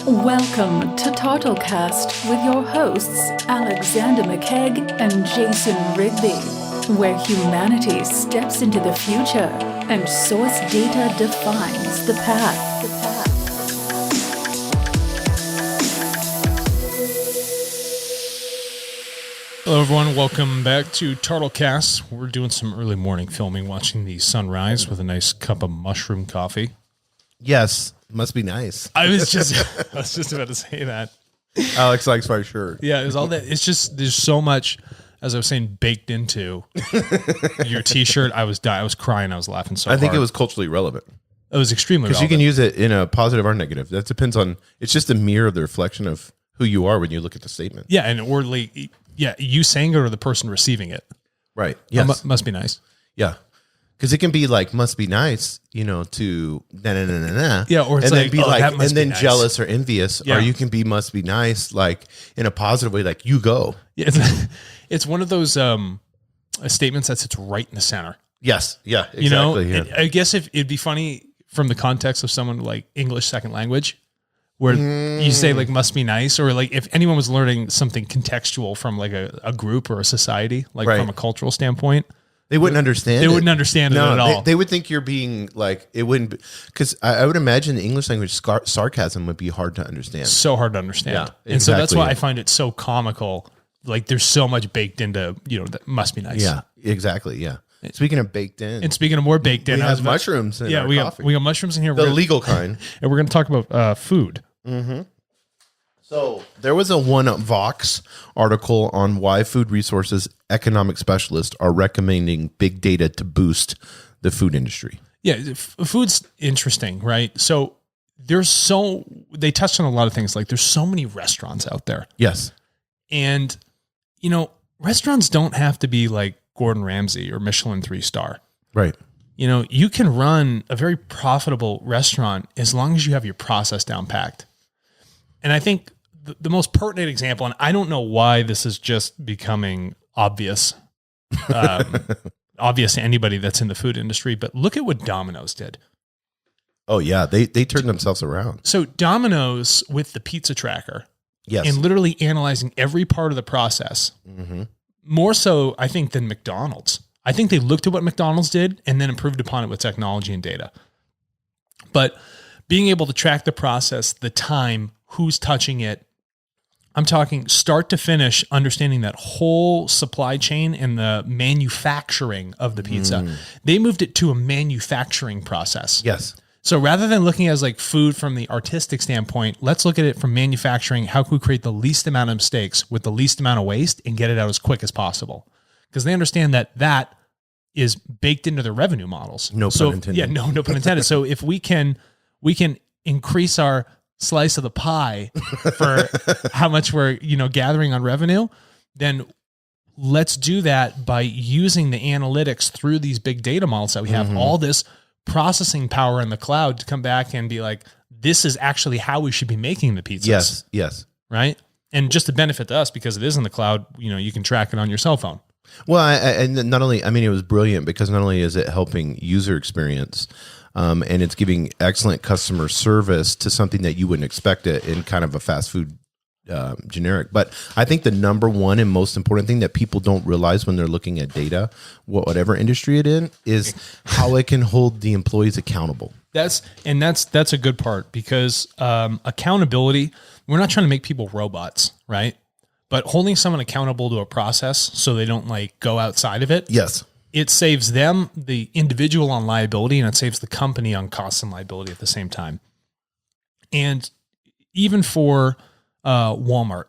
Welcome to TARTLEcast with your hosts Alexander McKegg and Jason Rigby, where humanity steps into the future and source data defines the path. Hello everyone, welcome back to TARTLEcast. We're doing some early morning filming, watching the sunrise with a nice cup of mushroom coffee. Yes, must be nice. I was just about to say that. Alex likes my shirt. Yeah, it was all that. It's just there's so much, as I was saying, baked into your T-shirt. I was crying. I was laughing so hard. I think it was culturally relevant. It was extremely because relevant. you can use it in a positive or negative. That depends on. It's just a mirror of the reflection of who you are when you look at the statement. Yeah, and orderly. Yeah, you saying it or the person receiving it. Right. Yes. Must be nice. Yeah. Because it can be like, must be nice, to na. Yeah, or it's and like, then be like, and then nice. jealous or envious. Yeah. Or you can be must be nice, like in a positive way, like you go. Yeah, it's one of those statements that sits right in the center. Yes. Yeah. Exactly. Yeah. I guess if it'd be funny from the context of someone like English second language, where you say like must be nice, or like if anyone was learning something contextual from like a group or a society, like right. from a cultural standpoint, they wouldn't understand. They wouldn't understand it at all. They would think you're being like, it wouldn't, because I would imagine the English language sarcasm would be hard to understand. So hard to understand. Yeah, and so that's exactly, why I find it so comical. Like there's so much baked into, that must be nice. Yeah, exactly. Yeah. Speaking of baked in. And speaking of more baked in, we have mushrooms in our coffee. We got mushrooms in here. The legal kind. And we're going to talk about food. Mm-hmm. So there was a one Vox article on why food resources economic specialists are recommending big data to boost the food industry. Yeah, food's interesting, right? So they touched on a lot of things. Like there's so many restaurants out there. Yes. And, restaurants don't have to be like Gordon Ramsay or Michelin 3-star. Right. You can run a very profitable restaurant as long as you have your process down packed. And I think the most pertinent example, and I don't know why this is just becoming obvious, obvious to anybody that's in the food industry, but look at what Domino's did. Oh yeah, they turned themselves around. So Domino's with the pizza tracker, yes, and literally analyzing every part of the process, more so I think than McDonald's. I think they looked at what McDonald's did and then improved upon it with technology and data. But being able to track the process, the time, who's touching it, I'm talking start to finish, understanding that whole supply chain and the manufacturing of the pizza. They moved it to a manufacturing process. Yes. So rather than looking at like food from the artistic standpoint, let's look at it from manufacturing. How can we create the least amount of mistakes with the least amount of waste and get it out as quick as possible? Because they understand that is baked into their revenue models. No pun intended. Yeah, no pun intended. So if we can increase our slice of the pie for how much we're, gathering on revenue, then let's do that by using the analytics through these big data models that we have, all this processing power in the cloud to come back and be like, this is actually how we should be making the pizzas. Yes. Right. And just to benefit to us, because it is in the cloud, you can track it on your cell phone. Well, and not only, it was brilliant because not only is it helping user experience, and it's giving excellent customer service to something that you wouldn't expect it in kind of a fast food generic. But I think the number one and most important thing that people don't realize when they're looking at data, whatever industry it in, is how it can hold the employees accountable. That's a good part because accountability, we're not trying to make people robots, right? But holding someone accountable to a process so they don't like go outside of it. Yes. It saves them, the individual, on liability, and it saves the company on costs and liability at the same time. And even for Walmart,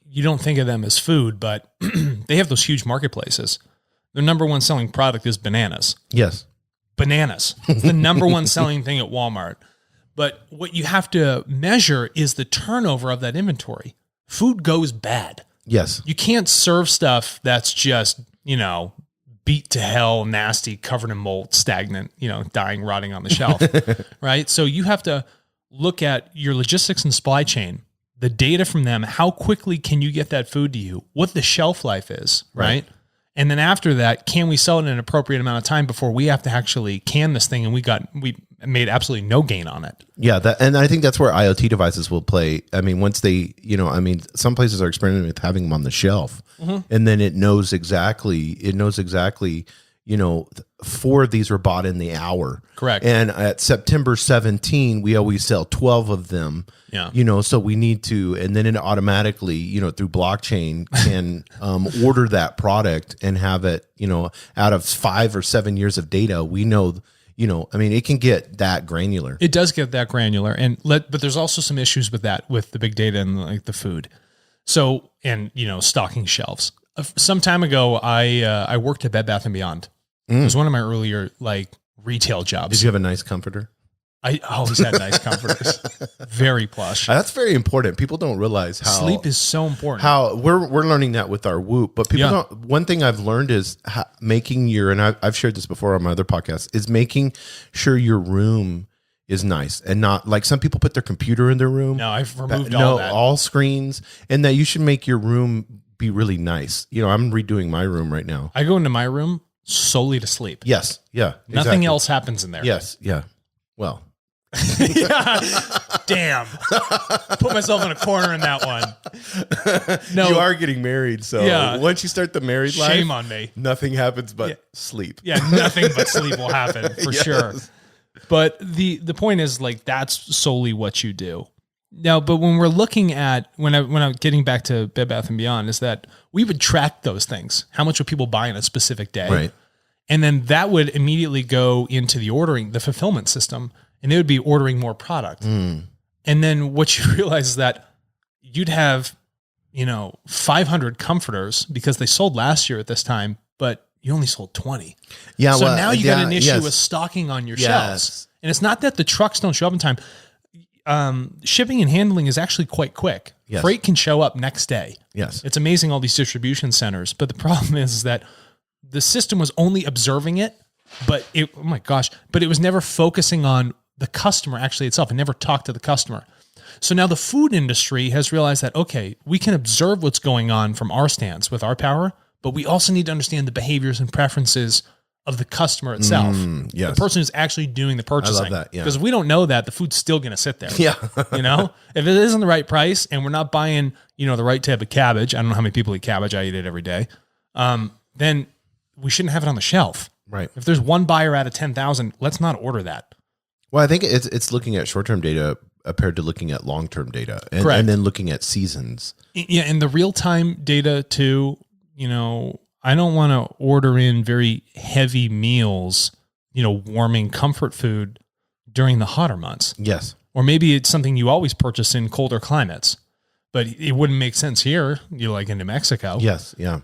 you don't think of them as food, but they have those huge marketplaces. Their number one selling product is bananas. Yes. Bananas. It's the number one selling thing at Walmart. But what you have to measure is the turnover of that inventory. Food goes bad. Yes. You can't serve stuff that's just, beat to hell, nasty, covered in mold, stagnant, dying, rotting on the shelf, right? So you have to look at your logistics and supply chain, the data from them, how quickly can you get that food to you, what the shelf life is, right? And then after that, can we sell it in an appropriate amount of time before we have to actually can this thing? And we made absolutely no gain on it. Yeah, and I think that's where IoT devices will play. I mean, once they, some places are experimenting with having them on the shelf, and then it knows exactly, 4 of these were bought in the hour. Correct. And at September 17, we always sell 12 of them. Yeah. So we need to, and then it automatically, through blockchain can order that product and have it, out of 5 or 7 years of data, we know, it can get that granular. It does get that granular, but there's also some issues with that, with the big data and like the food. So, and stocking shelves. Some time ago, I worked at Bed Bath & Beyond. It was one of my earlier retail jobs. Did you have a nice comforter? I always had nice comforters, very plush. That's very important. People don't realize how sleep is so important. How we're learning that with our Whoop, but people don't. One thing I've learned is making and I've shared this before on my other podcast, is making sure your room is nice and not like some people put their computer in their room. No, I've removed all that. All screens, and that you should make your room be really nice. I'm redoing my room right now. I go into my room solely to sleep. Yes. Yeah. Nothing else happens in there. Yes. Yeah. Well. Yeah. Damn. Put myself in a corner in that one. No. You are getting married, so once you start the married life, shame on me. Nothing happens but sleep. Yeah, nothing but sleep will happen for sure. But the point is that's solely what you do. Now, but when we're looking at when I'm getting back to Bed Bath & Beyond, is that we would track those things. How much would people buy in a specific day? Right. And then that would immediately go into the fulfillment system, and they would be ordering more product. And then what you realize is that you'd have, 500 comforters because they sold last year at this time, but you only sold 20. Yeah. So now you got an issue with stocking on your Yes. shelves. And it's not that the trucks don't show up in time. Shipping and handling is actually quite quick. Yes. Freight can show up next day. Yes. It's amazing, all these distribution centers. But the problem is that the system was only observing it, but it was never focusing on the customer actually itself. It never talked to the customer. So now the food industry has realized that, okay, we can observe what's going on from our stance with our power, but we also need to understand the behaviors and preferences of the customer itself. Yes. The person who's actually doing the purchasing. I love that, yeah. Because if we don't know that, the food's still going to sit there. Yeah. If it isn't the right price and we're not buying, the right type of cabbage, I don't know how many people eat cabbage. I eat it every day. Then we shouldn't have it on the shelf. Right. If there's one buyer out of 10,000, let's not order that. Well, I think it's looking at short-term data compared to looking at long-term data, and then looking at seasons. Yeah, and the real-time data too. I don't want to order in very heavy meals, warming comfort food during the hotter months. Yes. Or maybe it's something you always purchase in colder climates, but it wouldn't make sense here. In New Mexico. Yes. Yeah.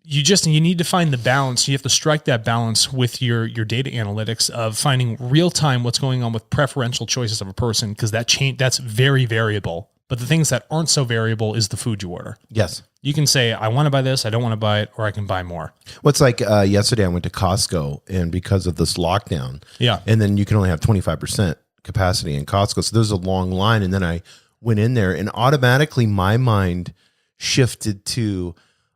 You need to find the balance. You have to strike that balance with your data analytics of finding real time what's going on with preferential choices of a person, because that's very variable. But the things that aren't so variable is the food you order. Yes. You can say, I want to buy this, I don't want to buy it, or I can buy more. What's yesterday I went to Costco, and because of this lockdown, and then you can only have 25% capacity in Costco. So there's a long line. And then I went in there, and automatically my mind shifted to,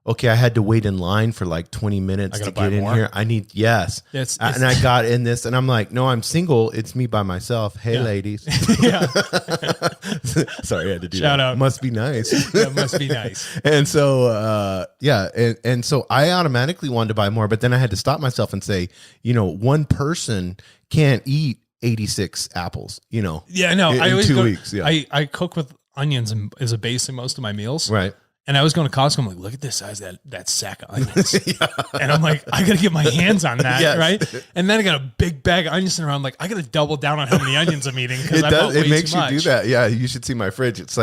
okay, I had to wait in line for 20 minutes to get in here. I need, and I got in this, and I'm like, no, I'm single. It's me by myself. Hey, ladies. Yeah. Sorry, I had to do Shout that. out. Must be nice. That must be nice. And so, and so I automatically wanted to buy more, but then I had to stop myself and say, one person can't eat 86 apples, Yeah, no, in I always 2 weeks. Yeah. I cook with onions as a base in most of my meals. Right. And I was going to Costco. I'm like, look at this size that sack of onions. And I'm like, I got to get my hands on that, right? And then I got a big bag of onions around. I'm like, I got to double down on how many onions I'm eating because I bought way It makes too much. you do that. Yeah, you should see my fridge. It's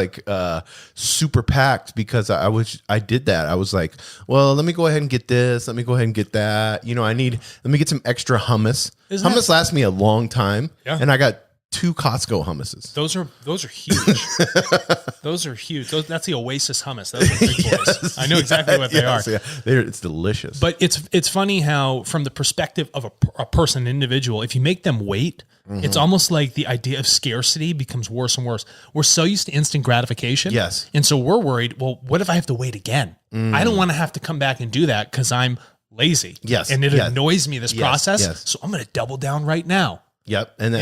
super packed because I did that. I was like, well, let me go ahead and get this. Let me go ahead and get that. Let me get some extra hummus. Hummus lasts me a long time. Yeah. And I got 2 Costco hummuses. Those are huge. Those are huge. That's the Oasis hummus. Those are big boys. I know exactly what they are. Yeah. It's delicious. But it's funny how, from the perspective of a person, an individual, if you make them wait, it's almost like the idea of scarcity becomes worse and worse. We're so used to instant gratification. Yes. And so we're worried, well, what if I have to wait again? I don't want to have to come back and do that because I'm lazy. Yes. And it annoys me, this process. Yes. So I'm going to double down right now. Yep. And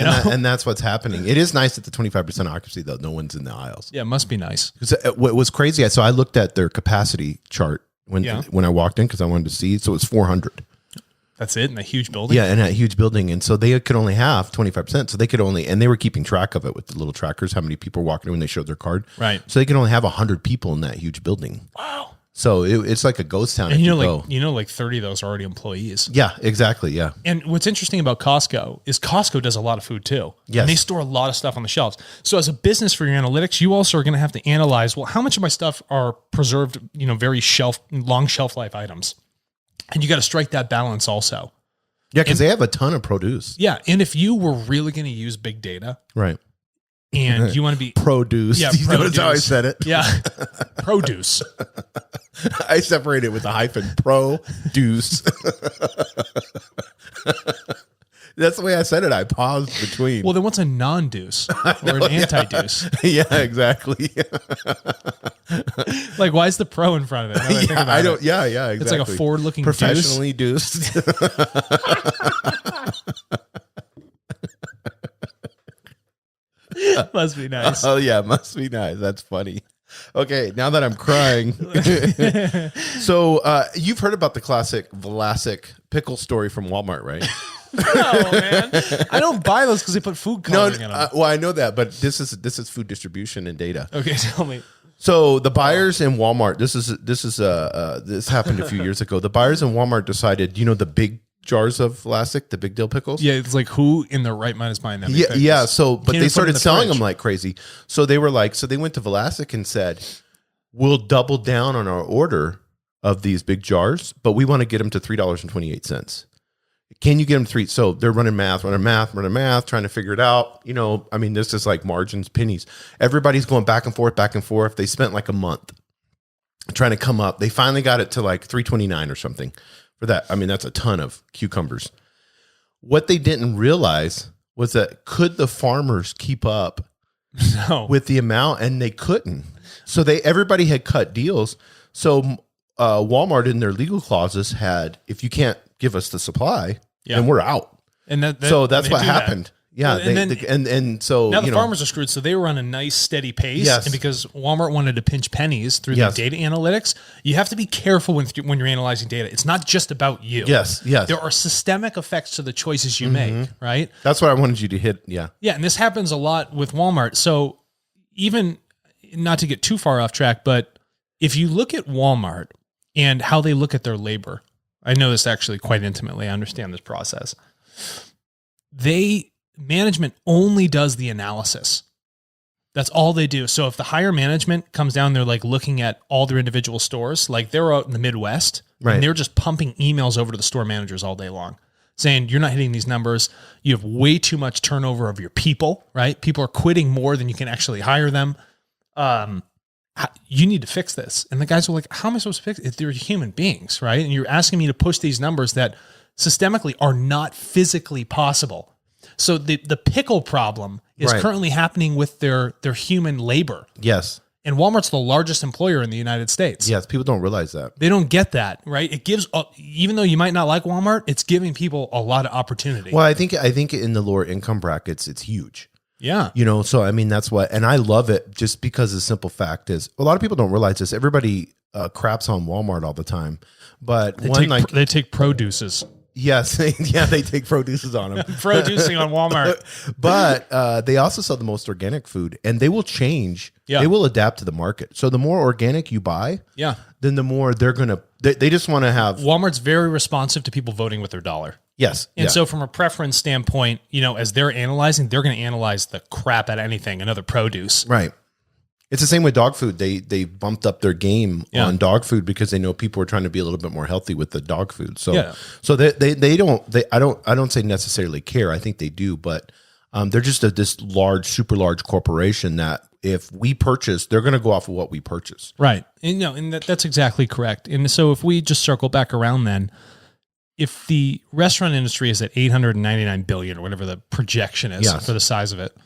that's what's happening. It is nice at the 25% occupancy, though. No one's in the aisles. Yeah, it must be nice. What was crazy, so I looked at their capacity chart when I walked in because I wanted to see. So it was 400. That's it in a huge building? Yeah, in a huge building. And so they could only have 25%. So they could only, and they were keeping track of it with the little trackers, how many people were walking in when they showed their card. Right. So they could only have 100 people in that huge building. Wow. So it's like a ghost town. And like 30 of those are already employees. Yeah, exactly. Yeah. And what's interesting about Costco is Costco does a lot of food too. Yes. And they store a lot of stuff on the shelves. So as a business for your analytics, you also are going to have to analyze, well, how much of my stuff are preserved, very long shelf life items. And you got to strike that balance also. Yeah, because they have a ton of produce. Yeah. And if you were really going to use big data. Right. And you want to be produce. Yeah, That's how I said it. Yeah. Produce. I separate it with a hyphen. Produce. That's the way I said it. I paused between. Well, then what's a non-deuce or an anti-deuce? Yeah, exactly. Like, why is the pro in front of it? Yeah, exactly. It's like a forward-looking professionally deuced. Must be nice. Oh yeah, must be nice. That's funny. Okay, now that I'm crying. So you've heard about the classic Vlasic pickle story from Walmart, right? No, man. I don't buy those because they put food coloring in them. Well, I know that, but this is food distribution and data. Okay, tell me. So the buyers in Walmart, this happened a few years ago. The buyers in Walmart decided, the big jars of Vlasic, the big deal pickles. Yeah, it's like who in their right mind is buying them? Yeah. So, but they started selling them like crazy. So they were so they went to Vlasic and said, "We'll double down on our order of these big jars, but we want to get them to $3.28. Can you get them three?" So they're running math, trying to figure it out. This is like margins, pennies. Everybody's going back and forth. They spent like a month trying to come up. They finally got it to like $3.29 or something. For that, that's a ton of cucumbers. What they didn't realize was that could the farmers keep up with the amount, and they couldn't. So everybody had cut deals. So Walmart in their legal clauses had, if you can't give us the supply, then we're out. And so that's what happened. Yeah, so now the farmers are screwed. So they were on a nice steady pace, and because Walmart wanted to pinch pennies through the data analytics, you have to be careful when you're analyzing data. It's not just about you. Yes. There are systemic effects to the choices you make. Right. That's what I wanted you to hit. Yeah. Yeah, and this happens a lot with Walmart. So even not to get too far off track, but if you look at Walmart and how they look at their labor, I know this actually quite intimately. I understand this process. Management only does the analysis. That's all they do. So if the higher management comes down, they're like looking at all their individual stores, like they're out in the Midwest, and they're just pumping emails over to the store managers all day long saying, you're not hitting these numbers. You have way too much turnover of your people, right? People are quitting more than you can actually hire them. You need to fix this. And the guys were like, how am I supposed to fix it? They're human beings, right? And you're asking me to push these numbers that systemically are not physically possible. So the pickle problem is currently happening with their human labor. Yes. And Walmart's the largest employer in the United States. Yes, people don't realize that. They don't get that, right? It gives, even though you might not like Walmart, it's giving people a lot of opportunity. Well, I think in the lower income brackets, it's huge. Yeah. So that's what, and I love it just because the simple fact is, a lot of people don't realize this. Everybody craps on Walmart all the time, but they take produces. Yes, they take produces on them. Producing on Walmart. But they also sell the most organic food, and they will change. Yeah. They will adapt to the market. So the more organic you buy, then the more they're going to, they just want to have. Walmart's very responsive to people voting with their dollar. Yes. And so from a preference standpoint, as they're analyzing, they're going to analyze the crap out of anything, another produce. Right. It's the same with dog food. They bumped up their game on dog food because they know people are trying to be a little bit more healthy with the dog food. So they I don't say necessarily care. I think they do, but they're just this super large corporation that if we purchase, they're going to go off of what we purchase. Right. And that's exactly correct. And so if we just circle back around then, if the restaurant industry is at 899 billion or whatever the projection is for the size of it,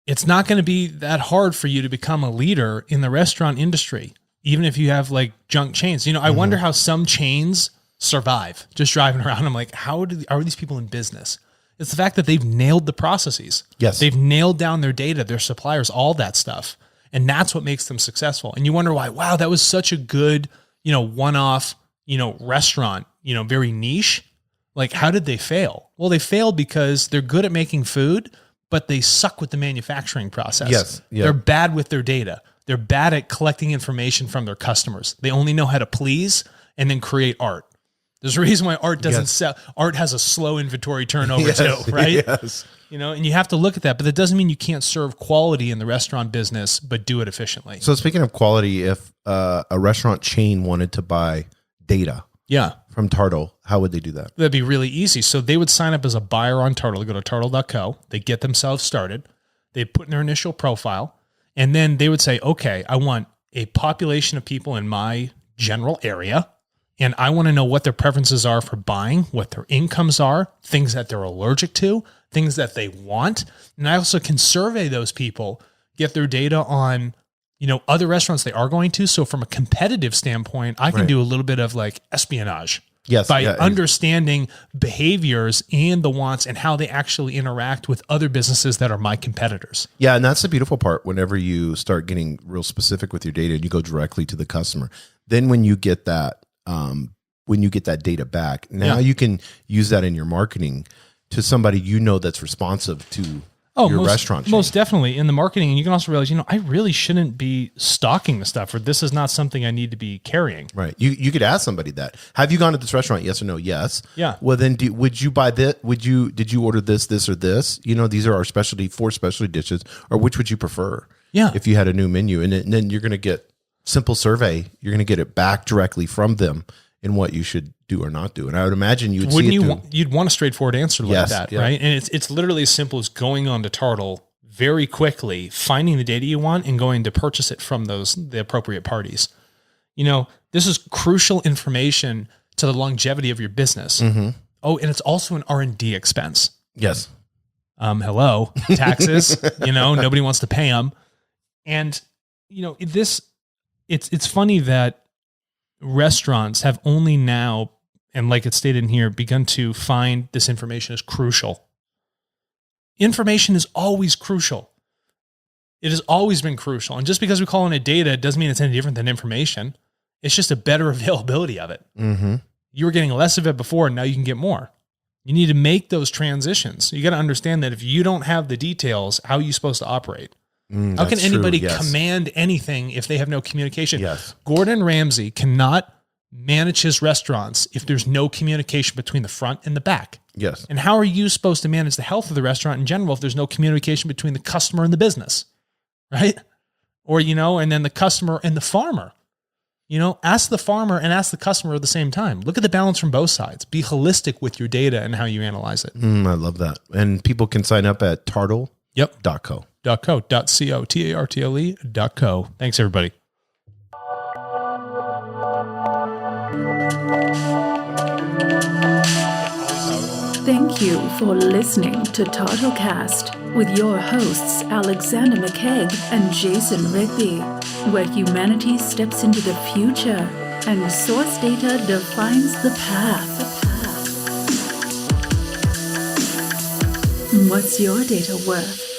it's not going to be that hard for you to become a leader in the restaurant industry, even if you have like junk chains. I wonder how some chains survive just driving around. I'm like, are these people in business? It's the fact that they've nailed the processes. Yes. They've nailed down their data, their suppliers, all that stuff. And that's what makes them successful. And you wonder why, wow, that was such a good, one-off, restaurant, very niche. Like, how did they fail? Well, they failed because they're good at making food, but they suck with the manufacturing process. Yes. Yeah. They're bad with their data. They're bad at collecting information from their customers. They only know how to please and then create art. There's a reason why art doesn't sell. Art has a slow inventory turnover too, right? Yes. And you have to look at that, but that doesn't mean you can't serve quality in the restaurant business, but do it efficiently. So speaking of quality, if a restaurant chain wanted to buy data from TARTLE, how would they do that? That'd be really easy. So they would sign up as a buyer on TARTLE. They go to tartle.co. They get themselves started. They put in their initial profile, and then they would say, okay, I want a population of people in my general area, and I want to know what their preferences are for buying, what their incomes are, things that they're allergic to, things that they want. And I also can survey those people, get their data on, other restaurants they are going to. So from a competitive standpoint, I can do a little bit of like espionage. Yes. By understanding behaviors and the wants and how they actually interact with other businesses that are my competitors. Yeah. And that's the beautiful part. Whenever you start getting real specific with your data and you go directly to the customer, then when you get that data back, now you can use that in your marketing to somebody that's responsive to your restaurant chain. Most definitely in the marketing. And you can also realize, I really shouldn't be stocking the stuff, or this is not something I need to be carrying. Right. You could ask somebody that. Have you gone to this restaurant? Yes or no? Yes. Yeah. Well, then would you buy that? Did you order this, or this? These are our four specialty dishes, or which would you prefer? Yeah. If you had a new menu, and then you're going to get simple survey, you're going to get it back directly from them in what you should do or not do. And I would imagine you'd you'd want a straightforward answer like that, right? And it's literally as simple as going on to TARTLE very quickly, finding the data you want and going to purchase it from the appropriate parties. This is crucial information to the longevity of your business. Mm-hmm. Oh, and it's also an R&D expense. Yes. Hello, taxes, nobody wants to pay them. And, it's funny that restaurants have only now, and like it's stated in here, begun to find this information as crucial. Information is always crucial. It has always been crucial. And just because we call it data doesn't mean it's any different than information. It's just a better availability of it. Mm-hmm. You were getting less of it before, and now you can get more. You need to make those transitions. You got to understand that if you don't have the details, how are you supposed to operate? How can anybody command anything if they have no communication? Yes. Gordon Ramsay cannot manage his restaurants if there's no communication between the front and the back. Yes. And how are you supposed to manage the health of the restaurant in general if there's no communication between the customer and the business? Right? Or, and then the customer and the farmer. Ask the farmer and ask the customer at the same time. Look at the balance from both sides. Be holistic with your data and how you analyze it. I love that. And people can sign up at tartle.co. .co. TARTLE.co. Thanks, everybody. Thank you for listening to TartleCast with your hosts Alexander McKegg and Jason Rigby, where humanity steps into the future and source data defines the path. What's your data worth?